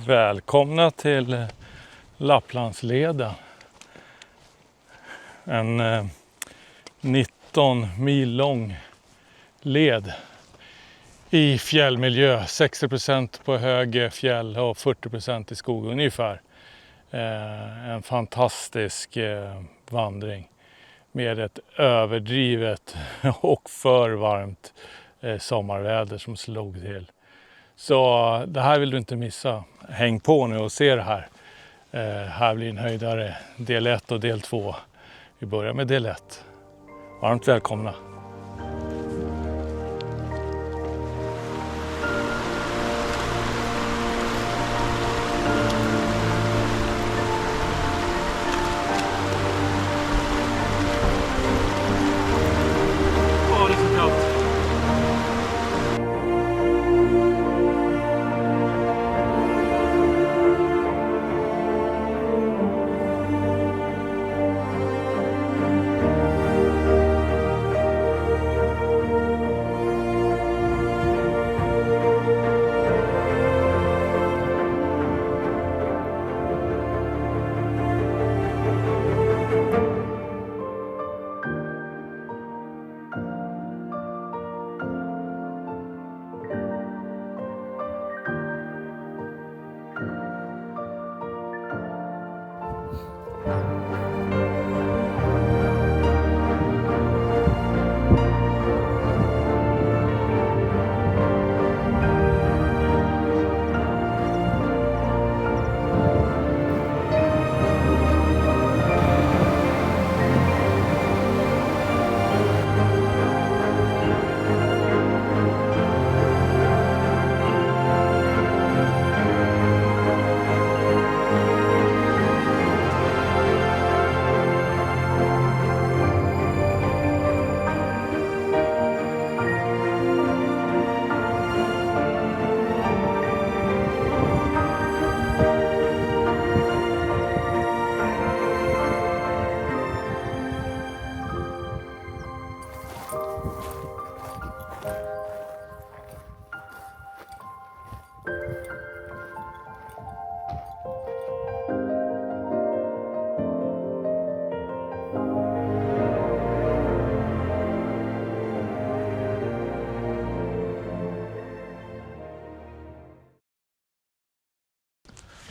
Välkomna till Lapplandsleden. En 19 mil lång led i fjällmiljö. 60% på hög fjäll och 40% i skog ungefär. En fantastisk vandring med ett överdrivet och för varmt sommarväder som slog till. Så det här vill du inte missa. Häng på nu och se det här. Här blir en höjdare del 1 och del 2. Vi börjar med del 1. Varmt välkomna. Åh, det är så kallt.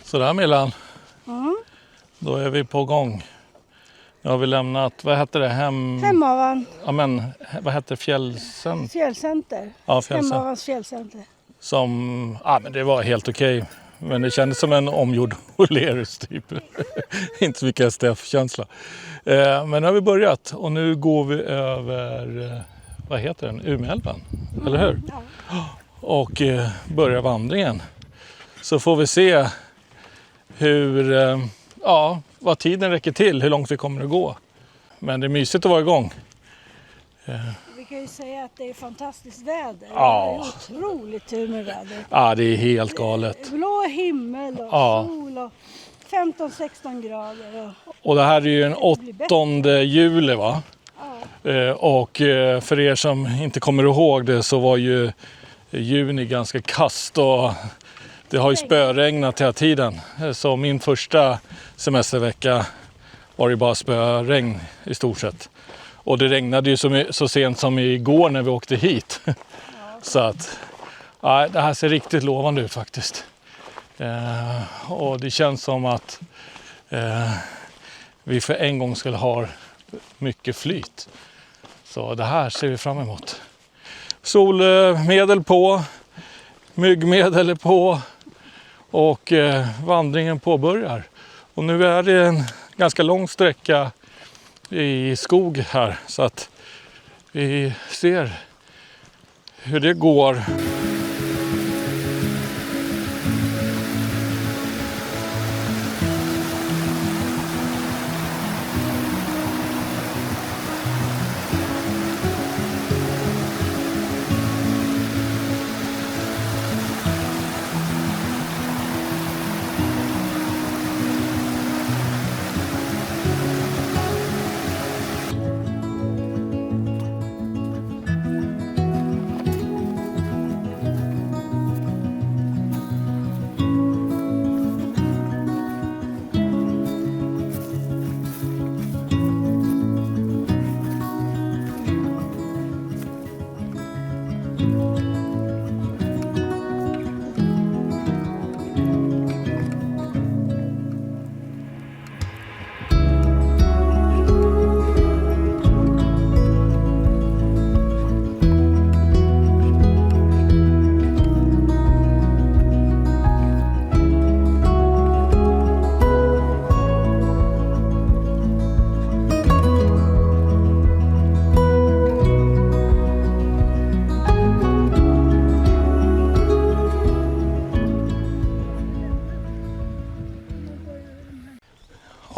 Sådär Milan, Då är vi på gång. Nu har vi lämnat, vad heter det? Hemavan. Ja, men vad heter fjällcenter? Fjällcenter. Ja, fjällcenter. Hemavans fjällcenter. Som, ja men det var helt okej. Men det kändes som en omgjord O'Learys typ. Inte så mycket STF-känsla. Men nu har vi börjat och nu går vi över, vad heter den? Umeälven, eller hur? Ja. Och börjar vandringen. Så får vi se hur, vad tiden räcker till, hur långt vi kommer att gå. Men det är mysigt att vara igång. Vi kan ju säga att det är fantastiskt väder. Ja. Det är otroligt tur med väder. Ja, det är helt galet. Blå himmel och sol och 15-16 grader. Och det här är ju den 8 juli va? Ja. Och för er som inte kommer ihåg det så var ju juni ganska kast och det har ju spöregnat hela tiden. Så min första semestervecka var det bara spöregn i stort sett. Och det regnade ju så sent som igår när vi åkte hit. Ja. Så att det här ser riktigt lovande ut faktiskt. Och det känns som att vi för en gång skulle ha mycket flyt. Så det här ser vi fram emot. Solmedel på, myggmedel är på och vandringen påbörjar. Och nu är det en ganska lång sträcka i skog här så att vi ser hur det går.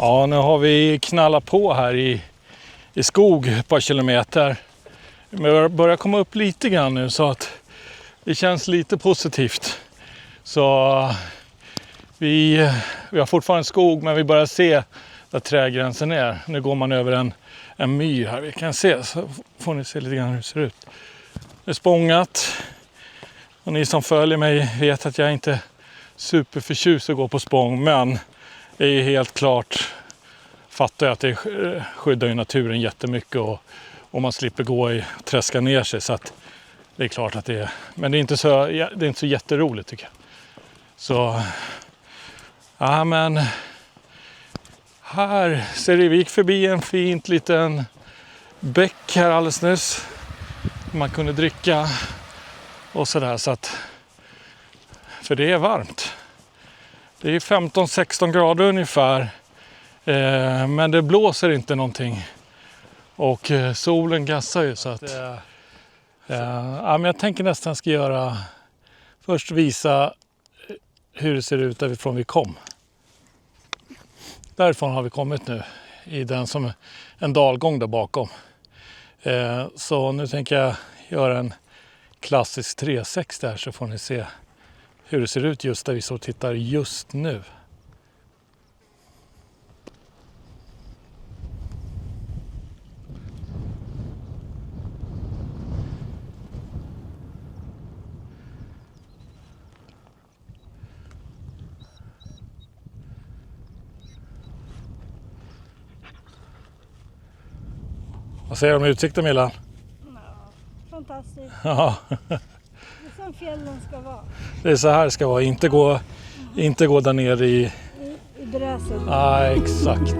Ja, nu har vi knallat på här i skog ett par kilometer. Vi börjar komma upp lite grann nu så att det känns lite positivt. Så vi har fortfarande skog, men vi börjar se där trädgränsen är. Nu går man över en myr här. Vi kan se, så får ni se lite grann hur det ser ut. Det är spångat. Och ni som följer mig vet att jag inte är superförtjust att gå på spång, men det är helt klart, fattar jag att det skyddar ju naturen jättemycket och man slipper gå och träska ner sig, så att det är klart att det är, men det är inte så jätteroligt tycker jag. Så ja, men här ser vi gick förbi en fint liten bäck här alldeles nyss. Man kunde dricka och sådär, så att, för det är varmt. Det är 15-16 grader ungefär, men det blåser inte någonting och solen gassar ju, så att ja, men jag tänker nästan ska först visa hur det ser ut därifrån vi kom. Därifrån har vi kommit nu i den som en dalgång där bakom. Så nu tänker jag göra en klassisk 360 här, så får ni se hur det ser ut just där vi så tittar just nu. Vad säger du om utsikten, Milla? Ja, fantastiskt. Ja. Det är som fjällen ska vara. Det är så här det ska vara, inte gå där nere i Gräset. Ja, exakt.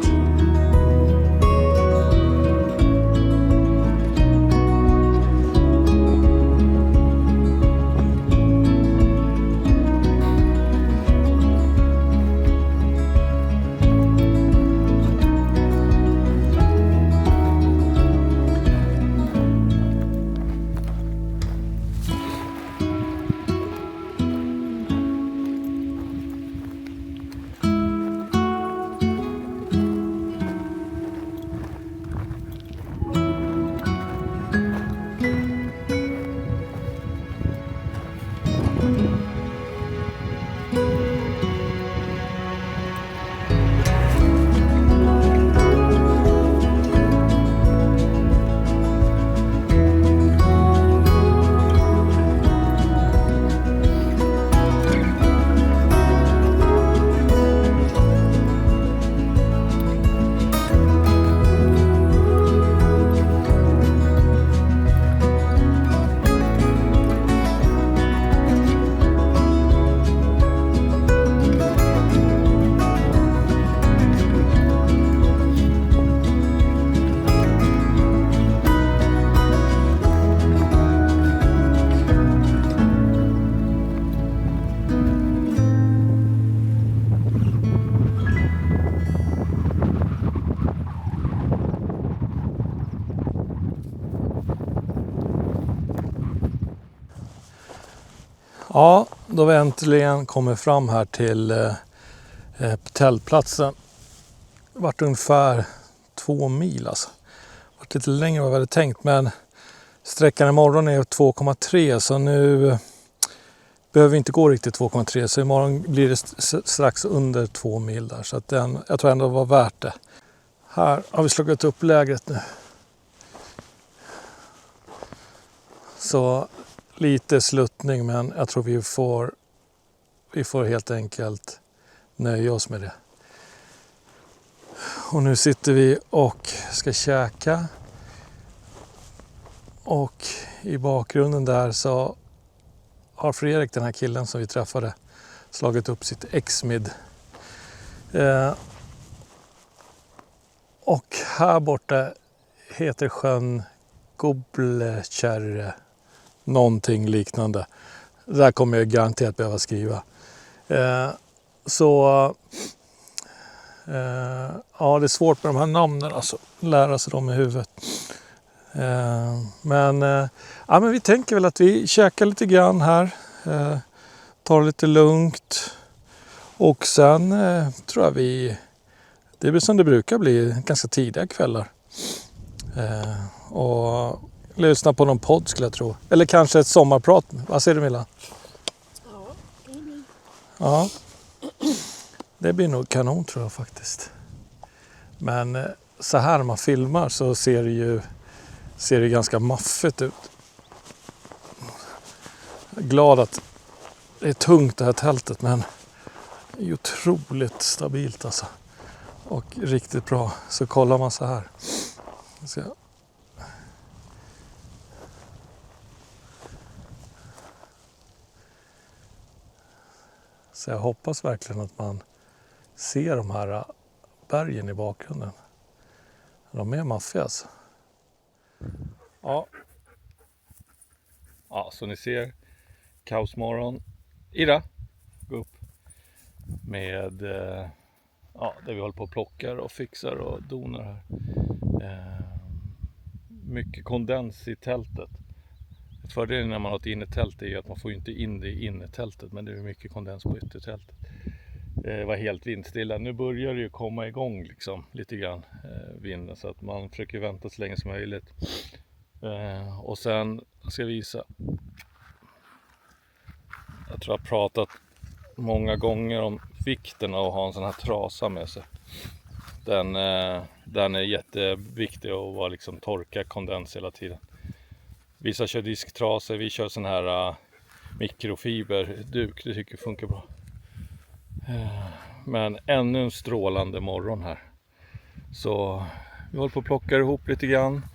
Ja, då vi äntligen kommer fram här till tältplatsen. Det vart ungefär 2 mil alltså. Det vart lite längre än vad vi hade tänkt, men sträckan imorgon är 2,3, så nu behöver vi inte gå riktigt 2,3, så imorgon blir det strax under 2 mil där, så att jag tror ändå det var värt det. Här har vi slagit upp lägret nu. Så lite sluttning, men jag tror vi får helt enkelt nöja oss med det. Och nu sitter vi och ska käka. Och i bakgrunden där så har Fredrik, den här killen som vi träffade, slagit upp sitt X-mid. Och här borta heter sjön Gobletjärre. Någonting liknande. Det där kommer jag garanterat behöva skriva. Ja, det är svårt med de här namnen, alltså lära sig dem i huvudet. Men vi tänker väl att vi käkar lite grann här. Tar det lite lugnt. Och sen tror jag vi det blir som det brukar bli, ganska tidiga kvällar. Och lyssna på någon podd skulle jag tro. Eller kanske ett sommarprat. Vad säger du, Milla? Ja, det blir. Ja, det blir nog kanon tror jag faktiskt. Men så här när man filmar så ser det ganska maffigt ut. Jag är glad att det är tungt det här tältet, men det är otroligt stabilt alltså. Och riktigt bra. Så kollar man så här. Så jag hoppas verkligen att man ser de här bergen i bakgrunden. De är maffiga alltså. Ja, så ni ser kaosmorgon. Ida, gå upp. Med där vi håller på och plockar och fixar och donar här. Mycket kondens i tältet. Fördelen när man har ett innetält är ju att man får inte in det i innetältet, men det är mycket kondens på yttertältet. Det var helt vindstilla. Nu börjar det ju komma igång liksom, lite grann vinden, så att man försöker vänta så länge som möjligt. Och sen ska jag visa. Jag tror jag har pratat många gånger om vikten av att ha en sån här trasa med sig. Den är jätteviktig att vara liksom torka kondens hela tiden. Vissa kör disktrasor, vi kör sån här mikrofiberduk, det tycker jag funkar bra. Men ännu en strålande morgon här. Så vi håller på att plocka ihop lite grann.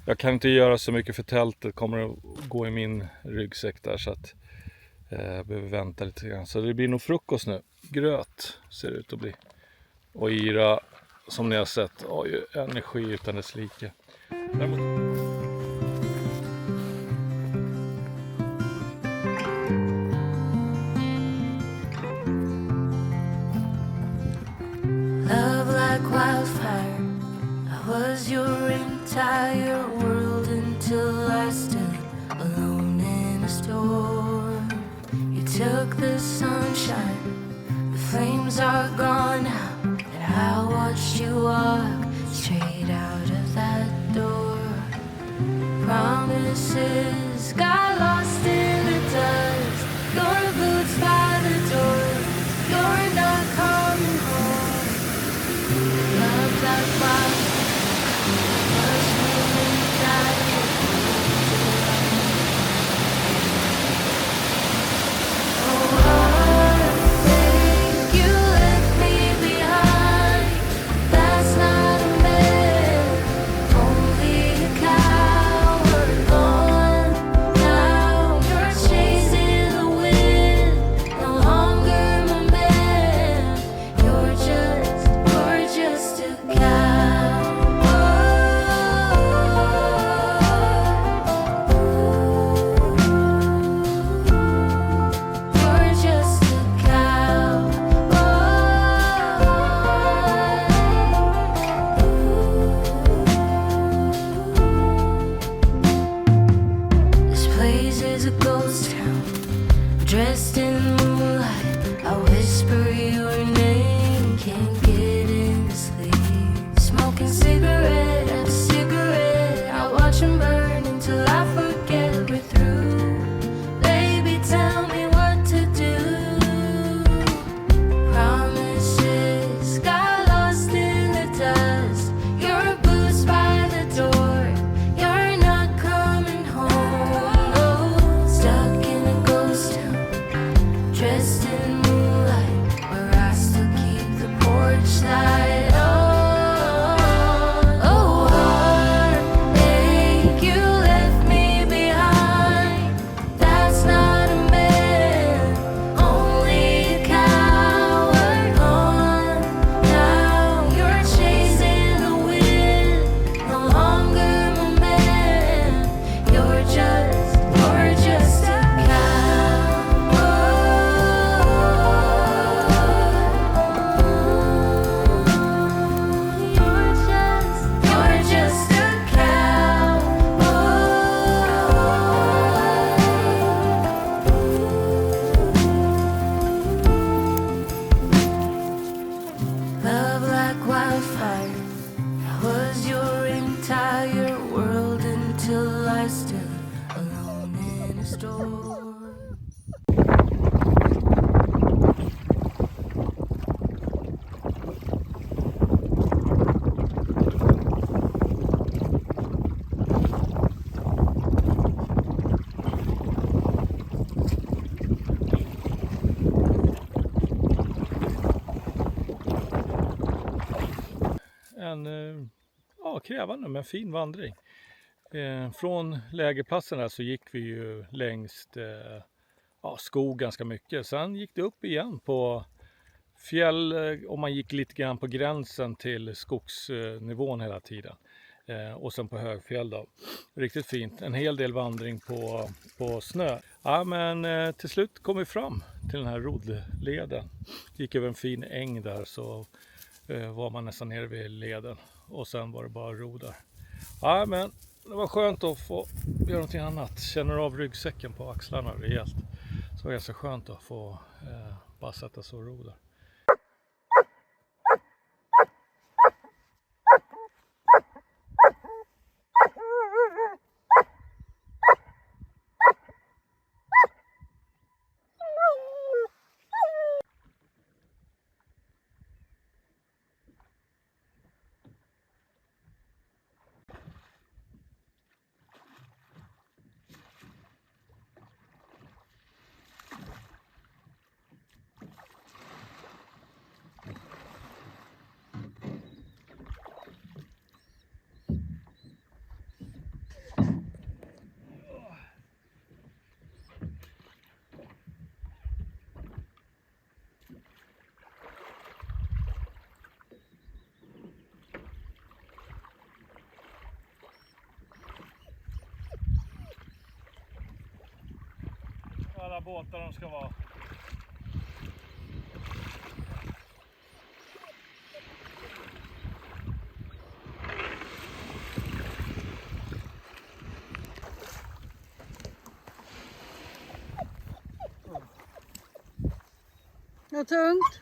Jag kan inte göra så mycket för tältet, kommer att gå i min ryggsäck där, så att jag behöver vänta lite grann. Så det blir nog frukost nu. Gröt ser det ut att bli. Och Ira, som ni har sett, har ju energi utan dess like. Love like wildfire, I was your entire world until I stood alone in a storm. You took the sunshine, the flames are gone now, and I watched you walk straight out of that door. Promises got lost in the dust, your boots by the door, you're not coming home. Love like wildfire, was moving tight. Oh, heartache, you left me behind. That's not a man, only a coward. Gone now. krävande men fin vandring. Från lägerplatsen där så gick vi ju längst skog ganska mycket. Sen gick det upp igen på fjäll och man gick lite grann på gränsen till skogsnivån hela tiden. Och sen på högfjäll då. Riktigt fint. En hel del vandring på snö. Ja, men till slut kom vi fram till den här rodleden. Gick över en fin äng där så var man nästan nere vid leden. Och sen var det bara ro där. Ja, men det var skönt att få göra någonting annat. Känner av ryggsäcken på axlarna rejält. Så det var ganska skönt att få bara sätta så ro där. Alla båtar de ska vara. Vad tungt.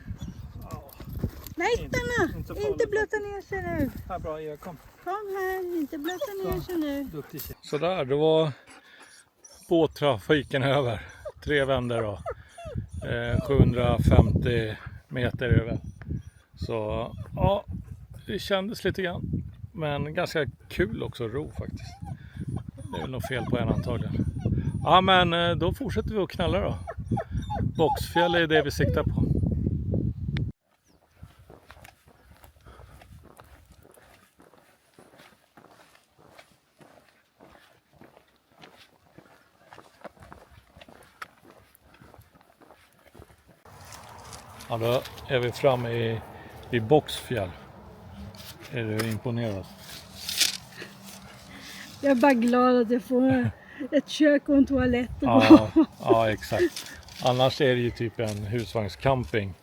Nej, stanna! Inte blöta ner sig nu. Ja, bra, jag kom. Kom här, inte blöta ner sig nu. Sådär, då var båttrafiken över. 3 vändor då. 750 meter över. Så ja, det kändes lite grann. Men ganska kul också ro faktiskt. Det är väl nog fel på en antagligen. Ja, men då fortsätter vi att knalla då. Boxfjäll är det vi siktar på. Ja, då är vi framme i Boxfjäll. Är du imponerad? Jag är bara glad att jag får ett kök och en toalett. Ja, exakt. Annars är det ju typ en husvagnscamping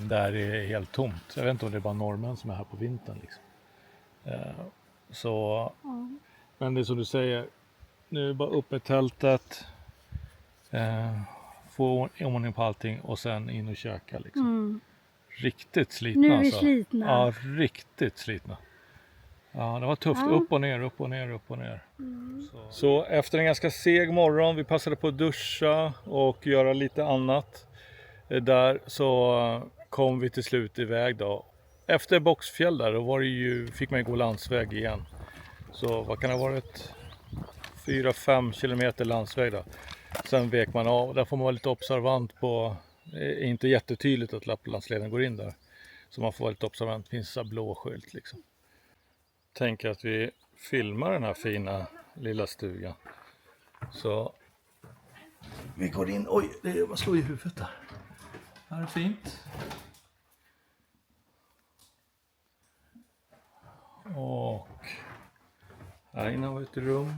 där det är helt tomt. Jag vet inte om det är bara norrmän som är här på vintern. Liksom. Men det är som du säger, nu är det bara upp med tältet, få ordning på allting och sen in och köka. Liksom. Riktigt slitna. Nu är vi slitna. Ja, riktigt slitna. Ja, det var tufft. Ja. Upp och ner, upp och ner, upp och ner. Så efter en ganska seg morgon, vi passade på att duscha och göra lite annat. Där så kom vi till slut iväg då. Efter Boxfjäll där, då var det fick man gå landsväg igen. Så vad kan det ha varit? 4-5 kilometer landsväg då. Sen vek man av. Där får man vara lite observant på. Det är inte jättetydligt att Lapplandsleden går in där. Så man får vara lite observant. Det finns så blå skylt liksom. Tänker att vi filmar den här fina lilla stugan. Så vi går in. Oj, vad slår i huvudet där. Här är fint. Och här inne har vi ett rum.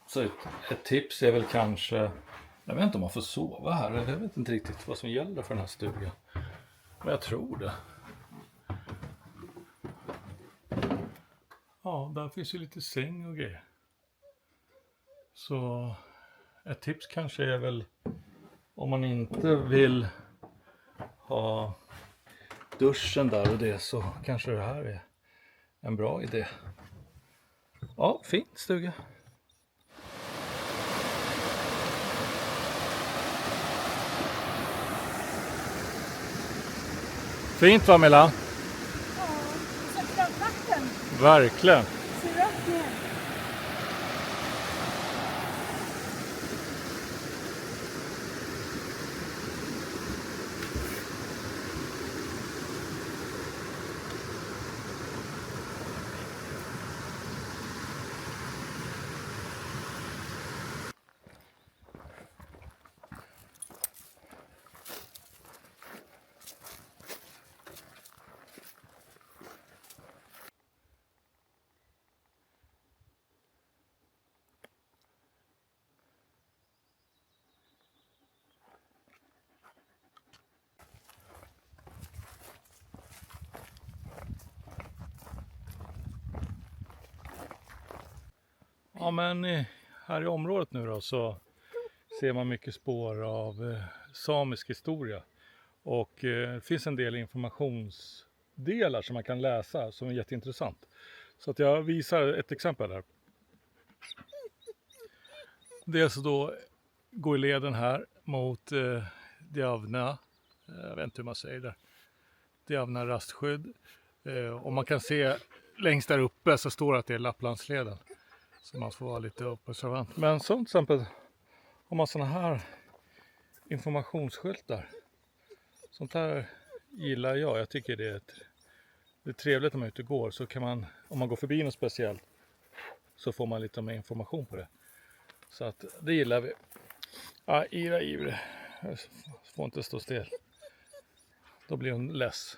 Så ett tips är väl kanske, jag vet inte om man får sova här. Jag vet inte riktigt vad som gäller för den här stugan. Men jag tror det. Ja, där finns ju lite säng och grejer. Så ett tips kanske är väl, om man inte vill ha duschen där och det, så kanske det här är en bra idé. Ja, fin stuga. Fint va, Milla? Ja, så vatten. Verkligen. Så rakt ner. Ja, men här i området nu då så ser man mycket spår av samisk historia. Och det finns en del informationsdelar som man kan läsa som är jätteintressant. Så att jag visar ett exempel här. Dels då går leden här mot Diavna, jag vet inte hur man säger det, Diavna rastskydd. Och man kan se längst där uppe så står det att det är Lapplandsleden. Så man får vara lite observant. Men som till exempel om man sådana här informationsskyltar. Sånt här gillar jag. Jag tycker det är trevligt när man är ute och går. Så kan man, om man går förbi något speciellt så får man lite mer information på det. Så att det gillar vi. Ja, Ira. Jag får inte stå still. Då blir hon less.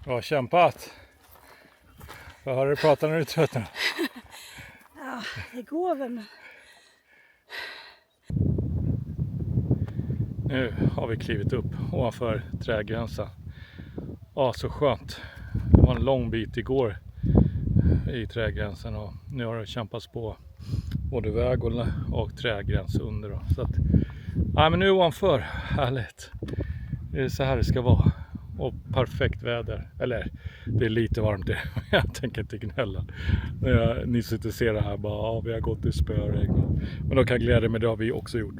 Bra kämpat. Vad har du pratat när du är trött nu? Ja, det går väl. Men... Nu har vi klivit upp ovanför trädgränsen. Ja, så skönt. Det var en lång bit igår i trädgränsen och nu har det kämpats på både väg och trädgräns under. Då. Så att, ja, men nu ovanför, härligt. Det är så här det ska vara. Och perfekt väder. Eller, det är lite varmt det. Jag tänker inte gnälla. Ni sitter och ser det här bara, ja, vi har gått i spöregn. Men då kan jag glädja mig, det har vi också gjort.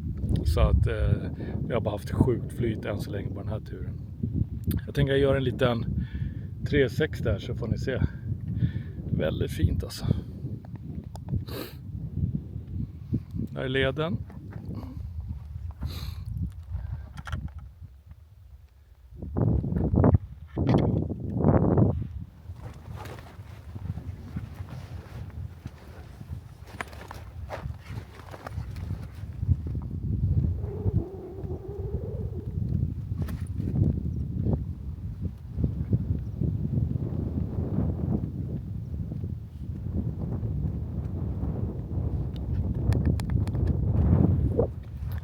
Så att vi har bara haft sjukt flyt än så länge på den här turen. Jag tänker göra en liten 3-6 där så får ni se. Väldigt fint alltså. Där är leden.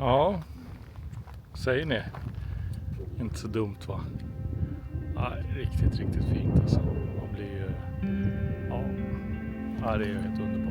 Ja, säger ni. Inte så dumt va? Ja, riktigt fint alltså. Man blir ju... Ja, det är ju helt underbart.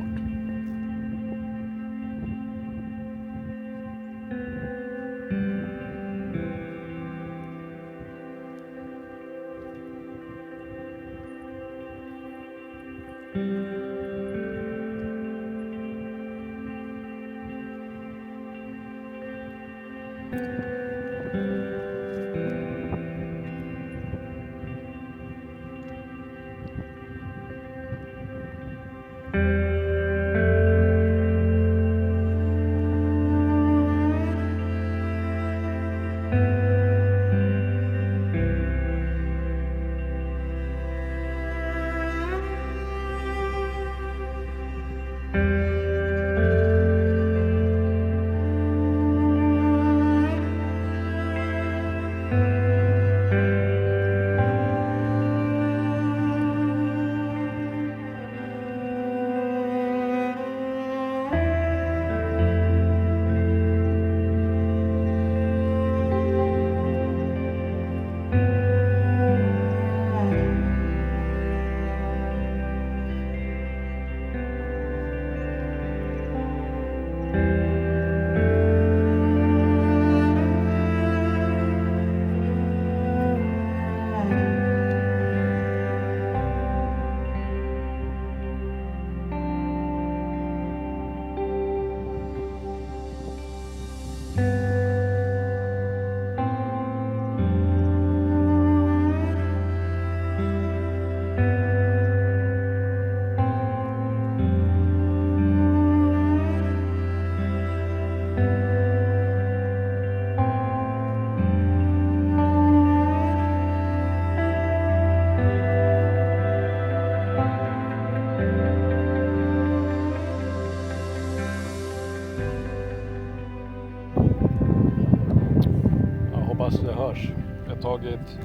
hoppas det hörs. Jag har tagit,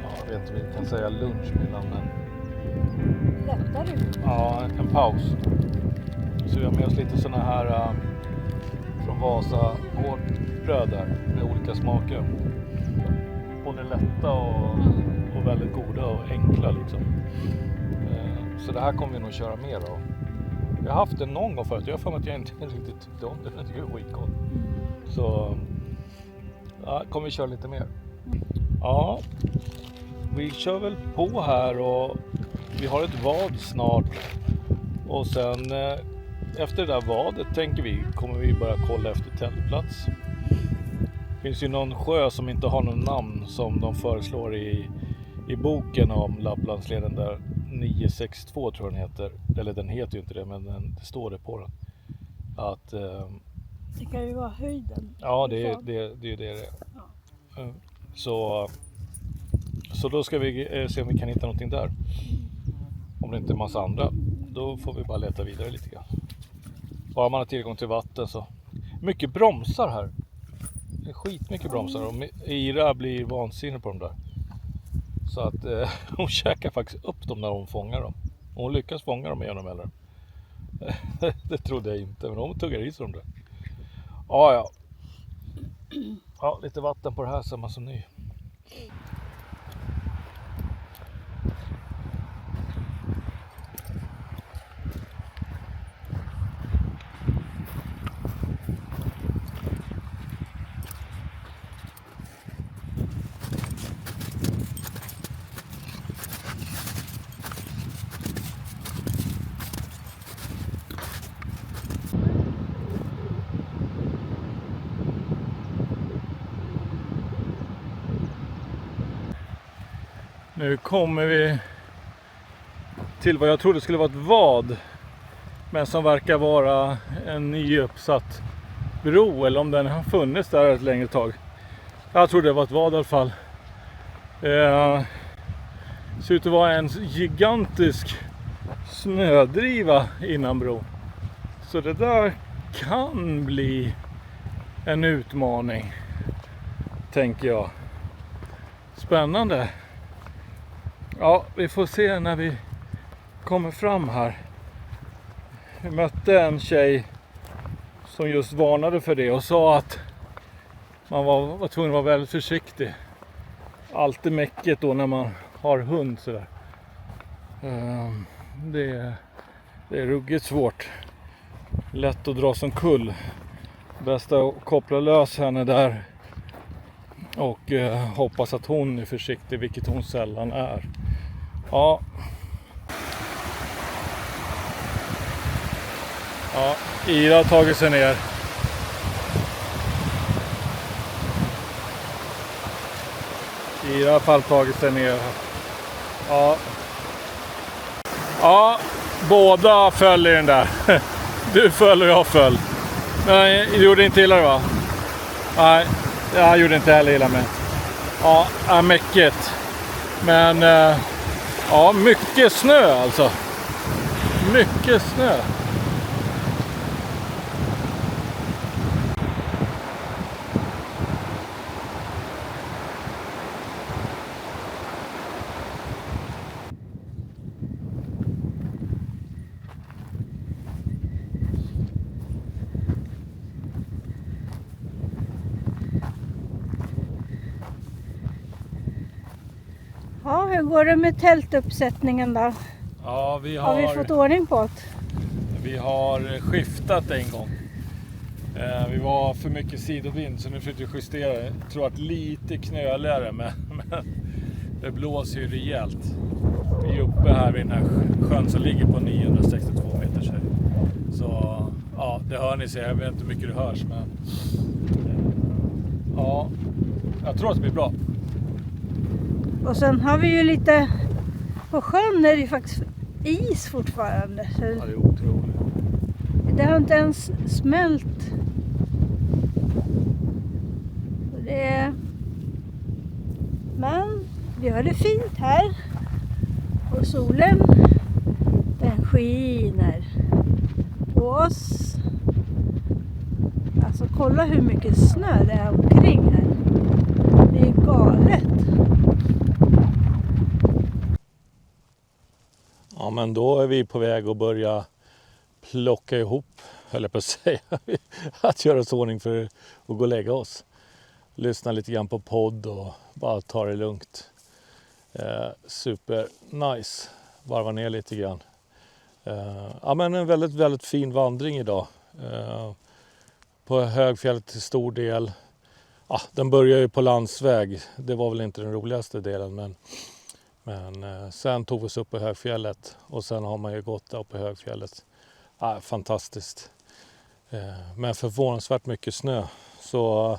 jag vet inte om vi kan säga lunch mellan, men Lättar du? ja, en paus. Så vi har med oss lite såna här från Vasa hårdbröd där med olika smaker. Både lätta och väldigt goda och enkla liksom. Så det här kommer vi nog köra mer av. Jag har haft det någon gång förut. Jag har för mig att jag inte riktigt tyckte om det. Jag tycker det är skitgott. Så ja, kommer vi köra lite mer. Ja, vi kör väl på här och vi har ett vad snart. Och sen efter det där vadet tänker vi kommer vi börja kolla efter tältplats. Det finns ju någon sjö som inte har någon namn som de föreslår i boken om Lapplandsleden där 962 tror jag den heter. Eller den heter ju inte det, men det står det på den. Att, det kan ju vara höjden. Ja, det är det. Ja. Så då ska vi se om vi kan hitta någonting där. Om det inte är en massa andra, då får vi bara leta vidare lite grann. Bara man har tillgång till vatten så. Mycket bromsar här. Det är skitmycket bromsar och Ira blir vansinnig på dem där. Så att hon käkar faktiskt upp dem när hon fångar dem. Och hon lyckas fånga dem genom eller. Det trodde jag inte, men hon tuggar i sig dem där. Ja. Ja, lite vatten på det här samma som ny. Nu kommer vi till vad jag trodde skulle vara ett vad. Men som verkar vara en nyuppsatt bro. Eller om den har funnits där ett längre tag. Jag trodde det var ett vad i alla fall. Det ser ut att vara en gigantisk snödriva innan bron. Så det där kan bli en utmaning. Tänker jag. Spännande. Ja, vi får se när vi kommer fram här. Vi mötte en tjej som just varnade för det och sa att man var tvungen att vara väldigt försiktig. Alltid mäcket då när man har hund sådär. Det är ruggigt svårt. Lätt att dra som kull. Bäst att koppla lös henne där. Och hoppas att hon är försiktig, vilket hon sällan är. Ja. Ja, Ira har tagit sig ner. Ira har i alla fall tagit sig ner. Ja. Ja, båda föll i den där. Du föll och jag föll. Nej, du gjorde inte illa va? Nej, jag gjorde inte heller illa med. Ja, mäcket. Men ja, mycket snö alltså. Mycket snö. Ja, hur går det med tältuppsättningen då? Ja, Har vi fått ordning på det? Vi har skiftat en gång. Vi var för mycket sidovind så nu försöker vi justera. Jag tror att lite knöligare men det blåser ju rejält. Vi är uppe här vid den här sjön som ligger på 962 meters höjd. Så ja, det hör ni sig. Jag vet inte hur mycket det hörs men ja, jag tror att det blir bra. Och sen har vi ju lite, på sjön är det ju faktiskt is fortfarande. Så Ja, det är otroligt. det har inte ens smält. Men vi har det fint här. Och solen, den skiner på oss. Alltså kolla hur mycket snö det är omkring här. Det är galet. Ja, men då är vi på väg att börja plocka ihop höll jag på att säga, att göra oss ordning för att gå och lägga oss. Lyssna lite grann på podd och bara ta det lugnt. Super nice. Varva ner lite grann. Ja, men en väldigt, väldigt fin vandring idag. På högfjället till stor del. Ja, den börjar ju på landsväg. Det var väl inte den roligaste delen. Men sen tog vi oss upp på högfjället. Och sen har man ju gått där på högfjället. Ja, fantastiskt. Men förvånansvärt mycket snö. Så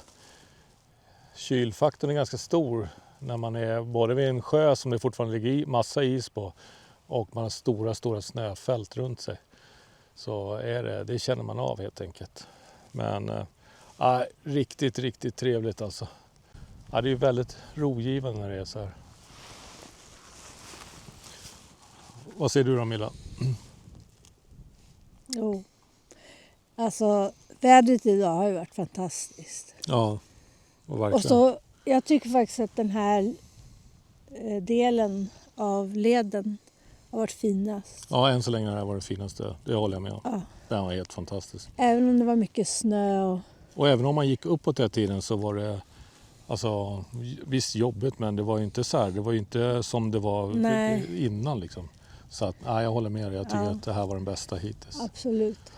kylfaktorn är ganska stor. När man är både vid en sjö som det fortfarande ligger massa is på. Och man har stora snöfält runt sig. Så det känner man av helt enkelt. Men riktigt trevligt alltså. Ja, det är ju väldigt rogivande när det är så här. Vad säger du då, Milla? Jo. Alltså vädret idag har ju varit fantastiskt. Ja, och verkligen. Och så, jag tycker faktiskt att den här delen av leden har varit finast. Ja, än så länge har det varit det finaste. Det håller jag med om. Ja. Den var helt fantastisk. Även om det var mycket snö. Och även om man gick uppåt den tiden så var det alltså visst jobbigt, men det var ju inte så här. Det var ju inte som det var innan liksom. Så att, jag håller med dig. Jag tycker att det här var den bästa hittills. Absolut.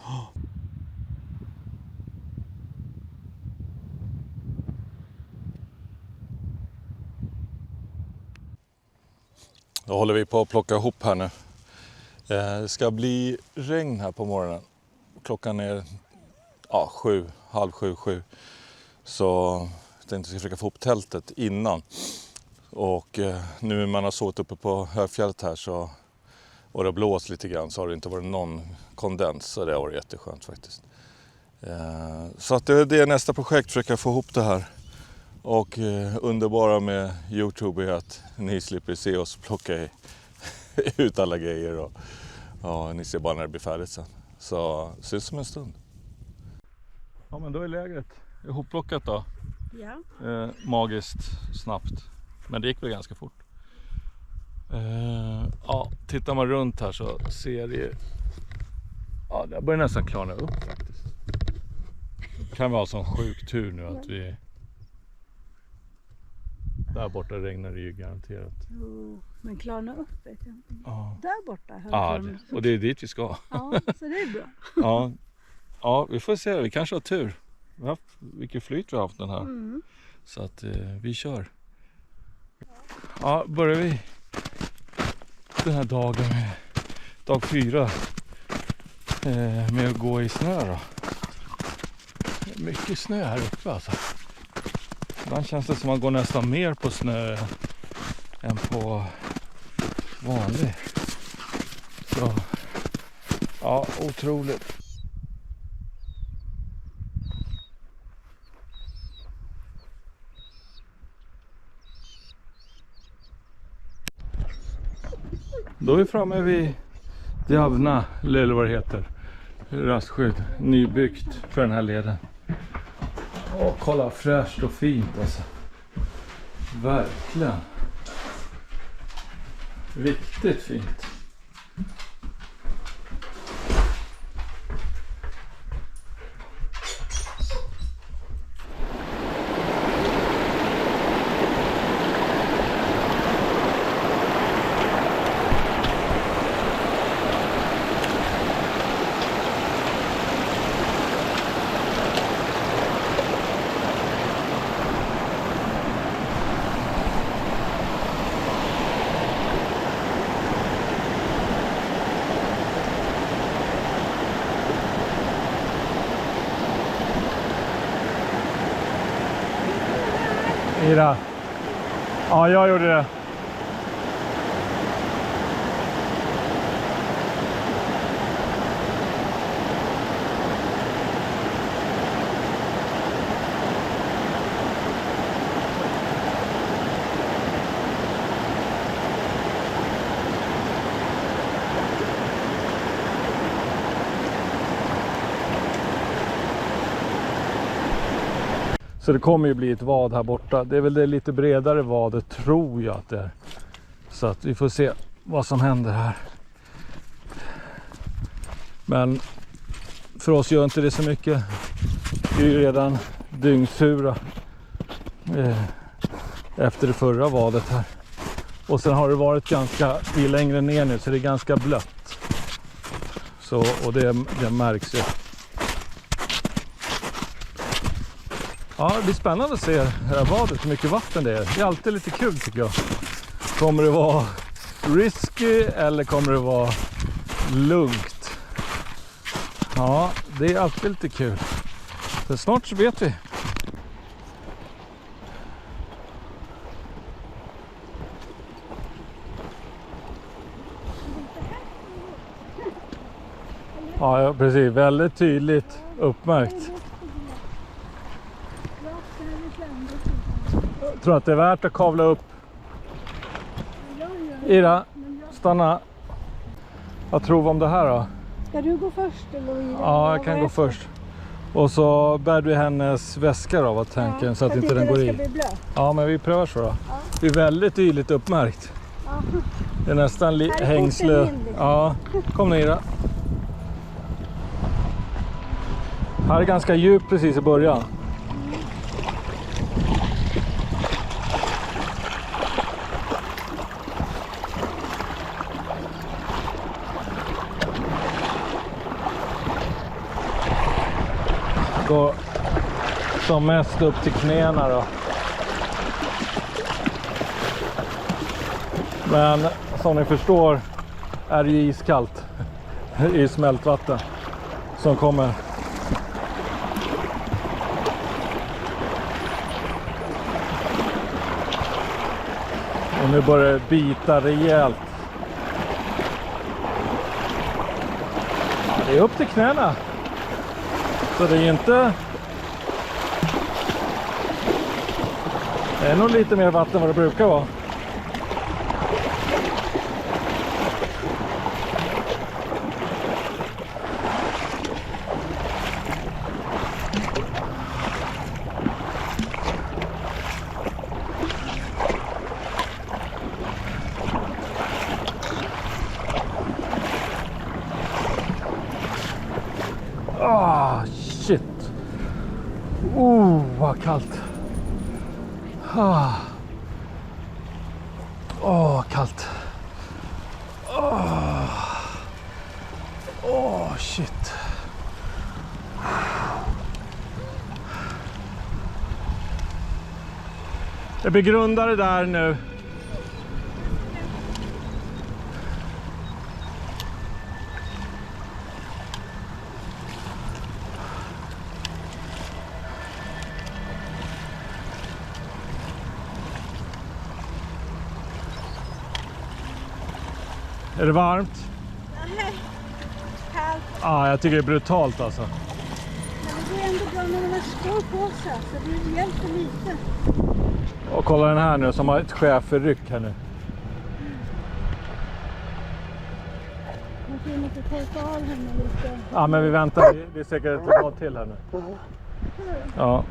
Då håller vi på att plocka ihop här nu. Det ska bli regn här på morgonen. Klockan är 7, halv 7. Så jag tänkte att jag ska försöka få upp tältet innan. Och nu när man har sovit uppe på högfjället här så, och det har blåst lite grann, så har det inte varit någon kondens. Så det har varit jätteskönt faktiskt. Så att det är nästa projekt, försöka få ihop det här. Och underbara med YouTube är att ni slipper se oss plocka ut alla grejer. Och ni ser bara när det blir färdigt sen. Så syns om en stund. Ja, men då är lägret ihopplockat då. Ja. Magiskt snabbt. Men det gick väl ganska fort. Tittar man runt här så ser det... Ja, det börjar nästan klarna upp faktiskt. Det kan vara sån sjuk tur nu att vi... Där borta regnar det ju garanterat. Men klarna upp vet jag inte. Ja. Där borta. Och det är dit vi ska. Ja, så det är bra. Ja, vi får se. Vi kanske har tur. Vilket flyt vi har haft den här. Så att vi kör. Ja, börjar vi den här dagen med dag 4 med att gå i snö då. Mycket snö här uppe alltså. Ibland känns det som att man går nästan mer på snö än på vanlig. Så, ja, otroligt. Då är vi framme vid Djavna, eller vad det heter. Rastskydd, nybyggt för den här leden. Kolla, fräscht och fint alltså. Verkligen. Riktigt fint. Ira. Ja, jag gjorde det. Så det kommer ju bli ett vad här borta. Det är väl det lite bredare vadet, tror jag att det är. Så att vi får se vad som händer här. Men För oss gör inte det så mycket. Vi är ju redan dyngsura efter det förra vadet här. Och sen har det varit ganska, vi är längre ner nu så det är ganska blött. Så, och det märks ju. Ja, det blir spännande att se det här vadet, hur mycket vatten det är. Det är alltid lite kul tycker jag. Kommer det vara risky eller kommer det vara lugnt? Ja, det är alltid lite kul. Så snart så vet vi. Ja, precis. Väldigt tydligt uppmärkt. Jag tror att det är värt att kavla upp. Ira, stanna. Vad tror vi om det här då? Ska du gå först eller Ira? Ja, jag kan gå först. Och så bär du hennes väska då, vad tänker Ja, så att inte den går i. Ja, men vi prövar så då. Ja. Det är väldigt tydligt uppmärkt. Ja. Det är nästan Här är hängsle. porten in, liksom. Ja, kom ner då. Här är ganska djupt precis i början. Går som mest upp till knäna då. Men som ni förstår är det ju iskallt i smältvatten som kommer. Och nu börjar det bita rejält. Det är upp till knäna. Så det är inte... Det är nog lite mer vatten vad det brukar vara. Shit. Vad kallt. Kallt. Shit. Jag begrundar det där nu. Är det varmt? Nej, kallt. Ja, jag tycker det är brutalt alltså. Men det går ändå bra när man har skor på sig, så det hjälper lite. Och kolla den här nu som har ett schäferryck här nu. Jag måste torka av henne lite. Ja, men vi väntar. Det är säkert ett tag till här nu. Ja.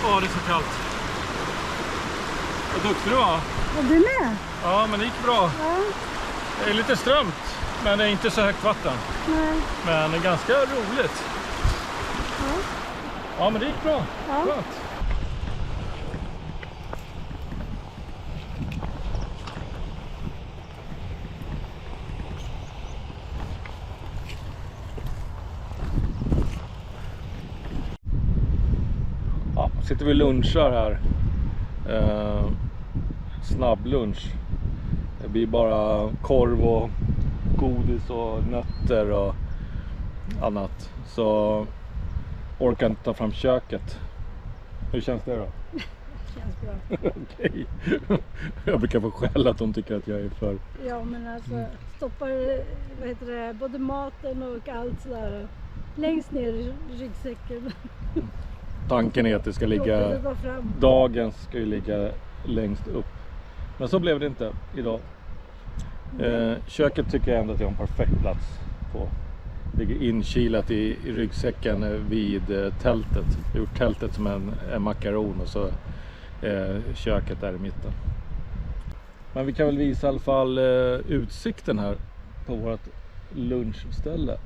Ja, det är så kallt. Vad duktig du var. Och du med? Ja, men det gick bra. Ja. Det är lite strömt, men det är inte så högt vatten. Nej. Men det är ganska roligt. Ja. Ja, men det gick bra. Ja. Skönt. Ja, sitter vi lunchar här. Snabblunch. Det blir bara korv och godis och nötter och annat. Så orkar inte ta fram köket. Hur känns det då? Känns bra. Okej. Jag brukar få skäll att de tycker att jag är för... Ja, men alltså stoppar vad heter det, både maten och allt sådär längst ner i ryggsäcken. Tanken är att det ska ligga... Låter det gå fram. Dagen ska ju ligga längst upp. Men så blev det inte idag. Köket tycker jag ändå att jag har en perfekt plats på. Ligger inkilat i ryggsäcken vid tältet. Jag har gjort tältet som en makaron och så köket där i mitten. Men vi kan väl visa i alla fall utsikten här på vårt lunchställe.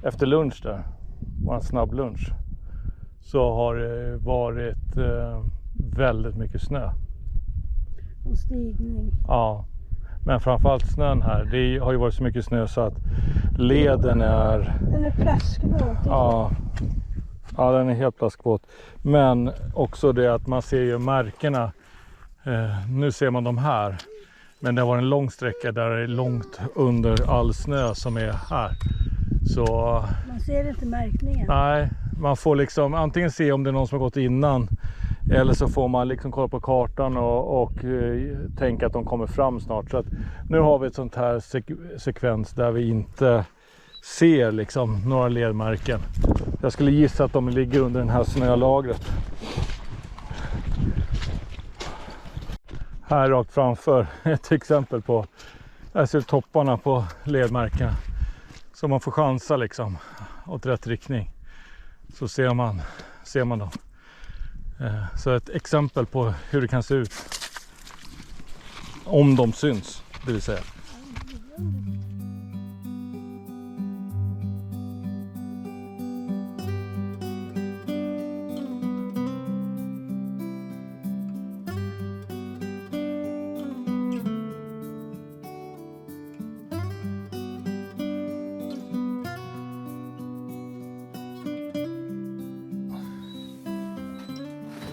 Efter lunch där, en snabb lunch, så har det varit väldigt mycket snö. Och stigning. Ja, men framförallt snön här. Det har ju varit så mycket snö så att leden är... Den är plaskvåt. Ja, den är helt plaskvåt. Men också det att man ser ju märkena. Nu ser man de här. Men det var en lång sträcka där det är långt under all snö som är här. Så Man ser inte märkningen. nej, man får liksom antingen se om det är någon som har gått innan. Eller så får man liksom kolla på kartan och tänka att de kommer fram snart. Så att nu har vi ett sånt här sekvens där vi inte ser liksom några ledmärken. Jag skulle gissa att de ligger under den här snölagret. Här rakt framför ett exempel på, här ser topparna på ledmärken. Så man får chansa liksom åt rätt riktning. Så ser man dem. Så ett exempel på hur det kan se ut. Om de syns, det vill säga.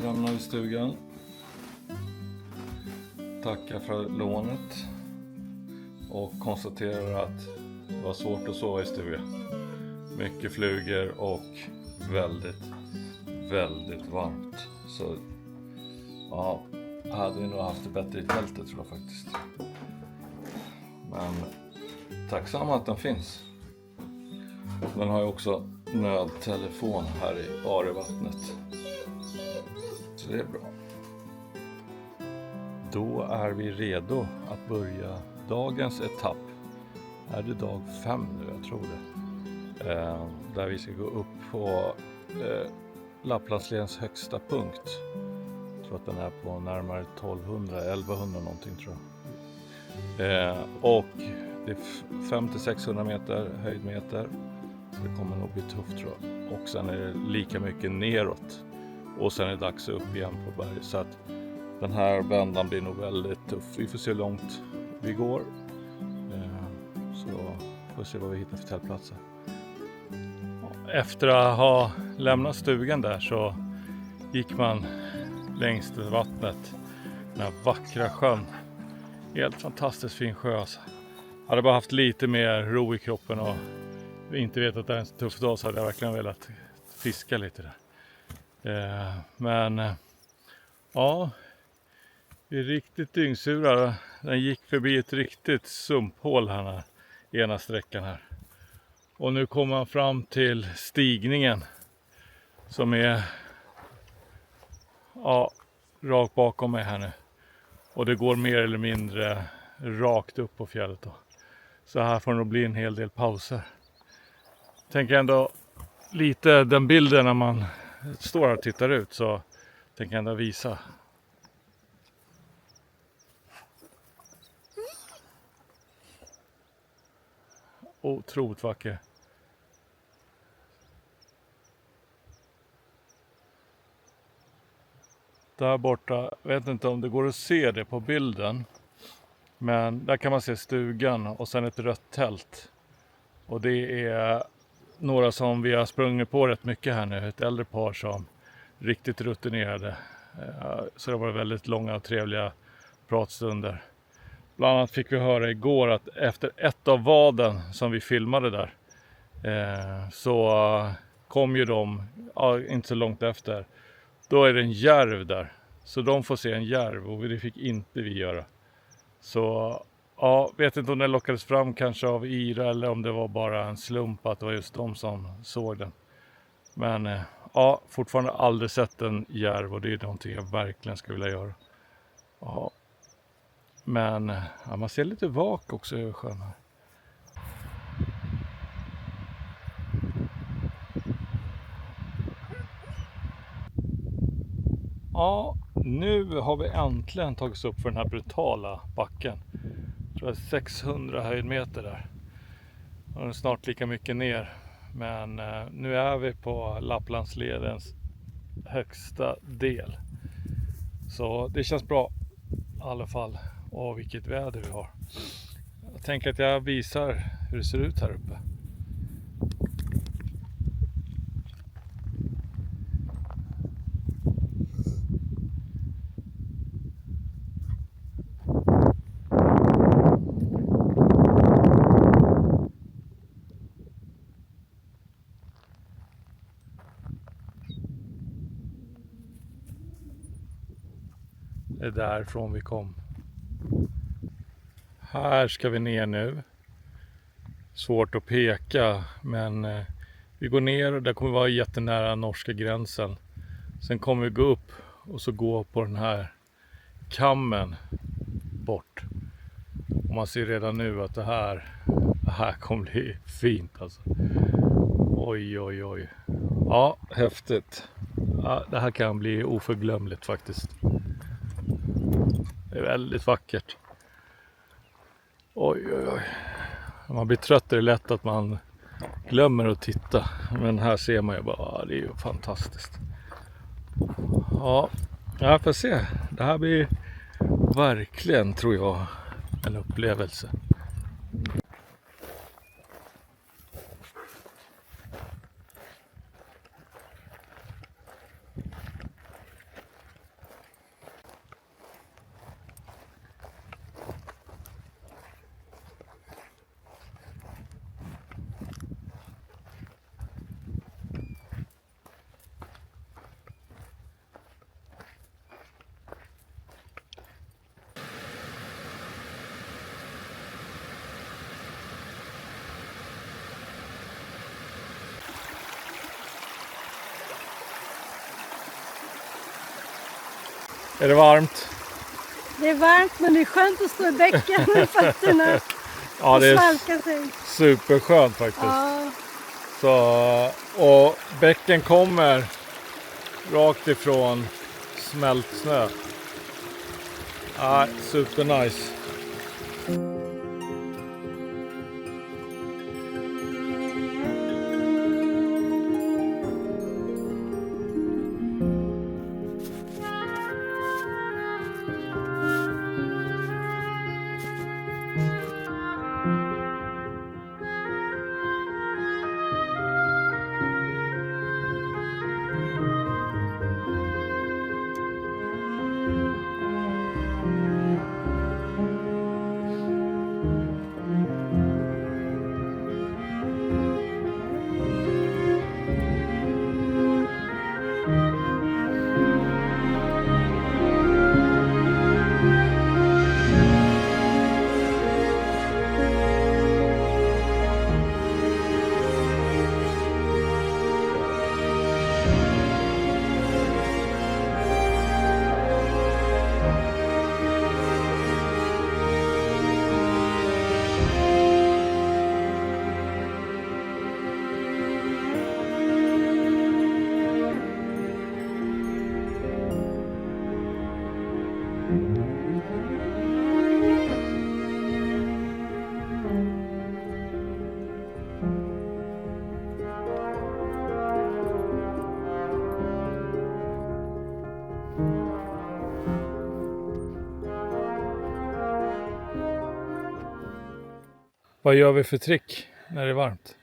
Lämnar vi stugan. Tackar för lånet. Och konstaterar att det var svårt att sova i stugan. Mycket flugor och väldigt, väldigt varmt. Så ja, hade vi nog haft det bättre i tältet tror jag faktiskt. Men tacksam att den finns. Den har ju också nödtelefon här i Arevattnet. Så det är bra. Då är vi redo att börja dagens etapp. Är det dag 5 nu, jag tror det. Där vi ska gå upp på Lapplandsledens högsta punkt. Jag tror att den är på närmare 1100 någonting tror jag. Och det är 500-600 meter höjdmeter. Så det kommer nog bli tufft tror jag. Och sen är det lika mycket neråt. Och sen är det dags upp igen på berget. Så att den här vändan blir nog väldigt tuff. Vi får se hur långt vi går. Så får vi se vad vi hittar för tältplatser. Efter att ha lämnat stugan där så gick man längs vattnet. Den här vackra sjön. Helt fantastiskt fin sjö alltså. Hade bara haft lite mer ro i kroppen och inte vetat att det är en så tuff dag så hade jag verkligen velat fiska lite där. Men ja, vi är riktigt dyngsura. Den gick förbi ett riktigt sumphål här ena sträckan här. Och nu kommer man fram till stigningen som är rakt bakom mig här nu. Och det går mer eller mindre rakt upp på fjället då. Så här får det nog bli en hel del pauser. Tänker ändå lite den bilden när man står här och tittar ut, så tänker jag ändå visa. Otroligt vacker. Där borta, jag vet inte om det går att se det på bilden. Men där kan man se stugan och sen ett rött tält. Och det är några som vi har sprungit på rätt mycket här nu. Ett äldre par som riktigt rutinerade. Så det var väldigt långa och trevliga pratstunder. Bland annat fick vi höra igår att efter ett av vaden som vi filmade där. Så kom ju de, inte så långt efter. Då är det en järv där. Så de får se en järv och det fick inte vi göra. Så ja, vet inte om den lockades fram kanske av Ira eller om det var bara en slump att det var just de som såg den. Men ja, fortfarande aldrig sett en järv och det är någonting jag verkligen skulle vilja göra. Ja. Men ja, man ser lite vak också i sjön här. Ja, nu har vi äntligen tagit oss upp för den här brutala backen. Jag tror det är 600 höjdmeter där. Och det är snart lika mycket ner. Men nu är vi på Lapplandsledens högsta del. Så det känns bra i alla fall. Och vilket väder vi har. Jag tänker att jag visar hur det ser ut här uppe. Det är därifrån vi kom. Här ska vi ner nu. Svårt att peka, men vi går ner och där kommer vi vara jättenära norska gränsen. Sen kommer vi gå upp och så gå på den här kammen bort. Och man ser redan nu att det här kommer bli fint alltså. Oj, oj, oj. Ja, häftigt. Ja, det här kan bli oförglömligt faktiskt. Det är väldigt vackert. Oj, oj, oj. När man blir trött är det lätt att man glömmer att titta. Men här ser man ju bara, det är ju fantastiskt. Ja, jag får se. Det här blir verkligen, tror jag, en upplevelse. Är det varmt? Det är varmt men det är skönt att stå i bäcken med fötterna Ja, och det är svalka sig. superskönt faktiskt. Ja. Så, och bäcken kommer rakt ifrån smält snö. Ja, supernice. Vad gör vi för trick när det är varmt?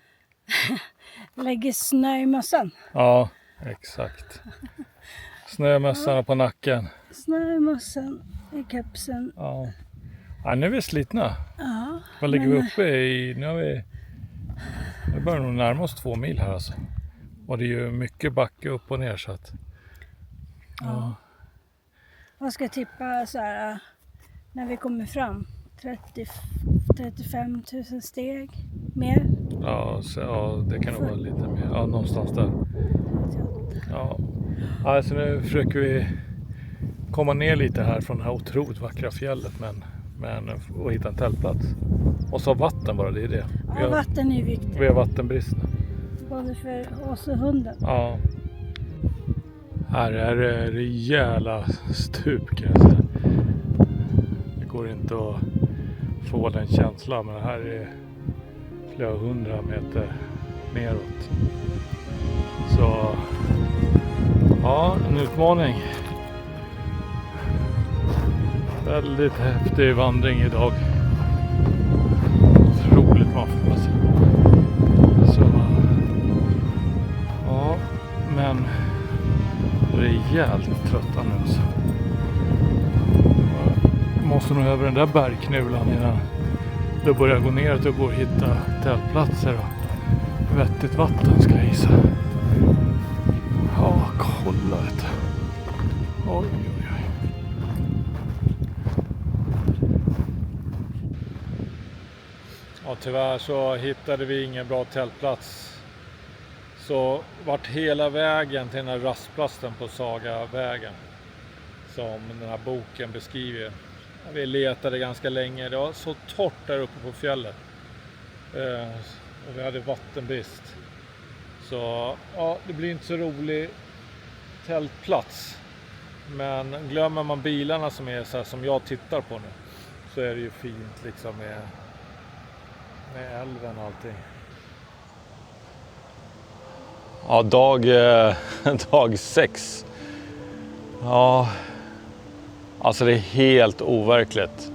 Lägger snö i mössan. Ja, exakt. Snömössarna på nacken. Snö i mössan, i kepsen. Ja. Ja, nu är vi slitna. Ja, Vad ligger vi uppe i? Nu börjar nog närma oss 2 mil här alltså. Och det är ju mycket backe upp och ner så att... Ja. vad ska jag tippa så här när vi kommer fram? 35 000 steg mer. Ja, det kan nog vara lite mer. Ja, någonstans där. Ja. Alltså nu försöker vi komma ner lite här från det här otroligt vackra fjället och hitta en tältplats. Och så vatten bara, det är det. Ja, vatten är ju viktigt. Vi har vattenbrist. Både för oss och hunden. Ja. Här är det rejäla stup kan jag säga. Det går inte att få den känslan, men här är flera 100 meter neråt. Så ja, en utmaning. Väldigt häftig vandring idag. Otroligt maffigt alltså. Så ja, men rejält trötta nu alltså. Jag måste nog över den där bergknulan innan det börjar gå ner och gå och hitta tältplatser och vettigt vatten ska jag gissa. Ja, kolla det. Oj, oj, oj. Ja, tyvärr så hittade vi ingen bra tältplats. Så vart hela vägen till den här rastplatsen på Sagavägen som den här boken beskriver. Vi letade ganska länge. Det var så torrt där uppe på fjället. Och vi hade vattenbrist. Så ja, det blir inte så rolig tältplats. Men glömmer man bilarna som är så här, som jag tittar på nu, så är det ju fint liksom med älven och allting. Ja, dag 6. Ja, alltså det är helt overkligt.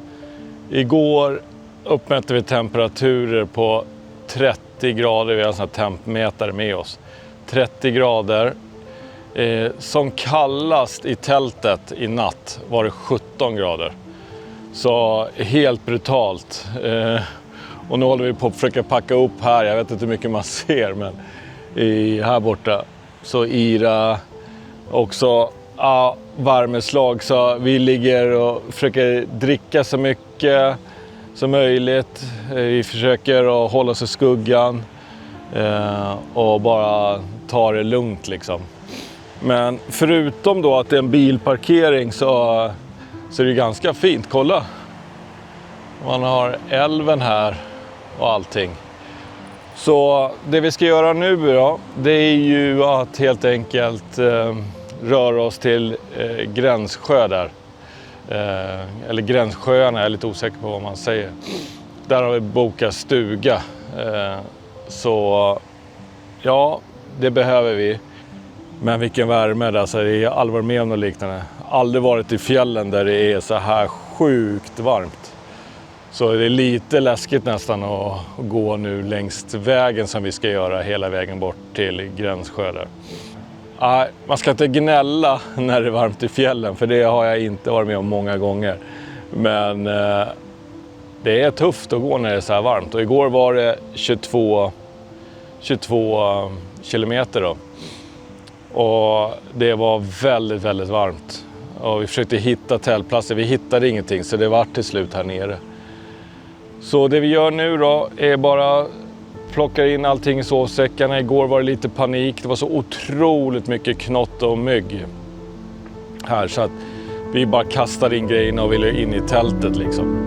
Igår uppmätte vi temperaturer på 30 grader. Vi har en sån här tempmätare med oss. 30 grader. Som kallast i tältet i natt var det 17 grader. Så helt brutalt. Och nu håller vi på att försöka packa upp här. Jag vet inte hur mycket man ser, men här borta så yra också värmeslag. Så vi ligger och försöker dricka så mycket som möjligt. Vi försöker att hålla oss i skuggan och bara ta det lugnt liksom. Men förutom då att det är en bilparkering så är det ganska fint. Kolla! Man har älven här och allting. Så det vi ska göra nu då, det är ju att helt enkelt röra oss till Gränssjö där. Eller Gränssjöarna, jag är lite osäker på vad man säger. Där har vi bokat stuga. Så ja, det behöver vi. Men vilken värme där, så det är allvar med om och liknande. Aldrig varit i fjällen där det är så här sjukt varmt. Så det är lite läskigt nästan att gå nu längs vägen som vi ska göra hela vägen bort till Gränssjö där. Man ska inte gnälla när det är varmt i fjällen, för det har jag inte varit med om många gånger. Men det är tufft att gå när det är så här varmt. Och igår var det 22 kilometer då. Och det var väldigt, väldigt varmt. Och vi försökte hitta tältplatser. Vi hittade ingenting, så det var till slut här nere. Så det vi gör nu då är bara plockar in allting i sovsäckarna. Igår var det lite panik. Det var så otroligt mycket knott och mygg här, så att vi bara kastade in grejerna och ville in i tältet liksom.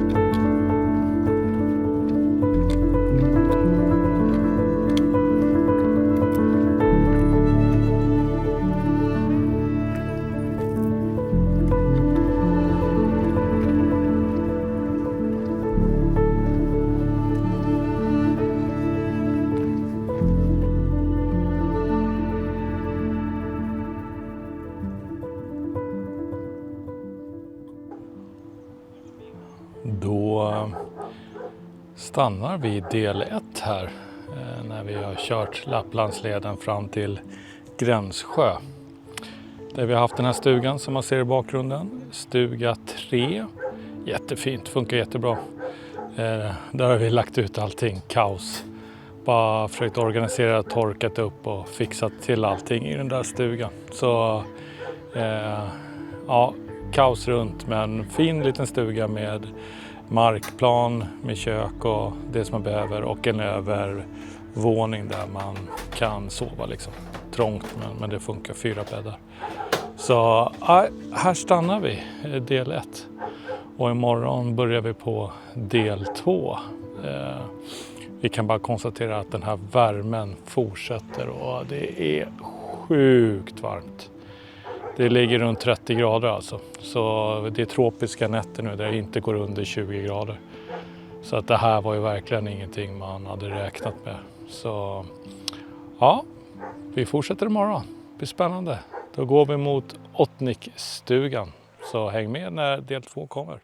Då stannar vi del 1 här när vi har kört Lapplandsleden fram till Gränssjö. Där vi har haft den här stugan som man ser i bakgrunden. Stuga 3. Jättefint, funkar jättebra. Där har vi lagt ut allting, kaos. Bara försökt organisera, torkat upp och fixat till allting i den där stugan. Så ja, kaos runt, men fin liten stuga med markplan med kök och det som man behöver och en övervåning där man kan sova liksom. Trångt men det funkar, 4 bäddar. Så här stannar vi, del 1. Och imorgon börjar vi på del 2. Vi kan bara konstatera att den här värmen fortsätter och det är sjukt varmt. Det ligger runt 30 grader alltså. Så det är tropiska nätter nu där det inte går under 20 grader. Så att det här var ju verkligen ingenting man hade räknat med. Så ja, vi fortsätter imorgon. Det blir spännande. Då går vi mot Ottnikstugan. Så häng med när del 2 kommer.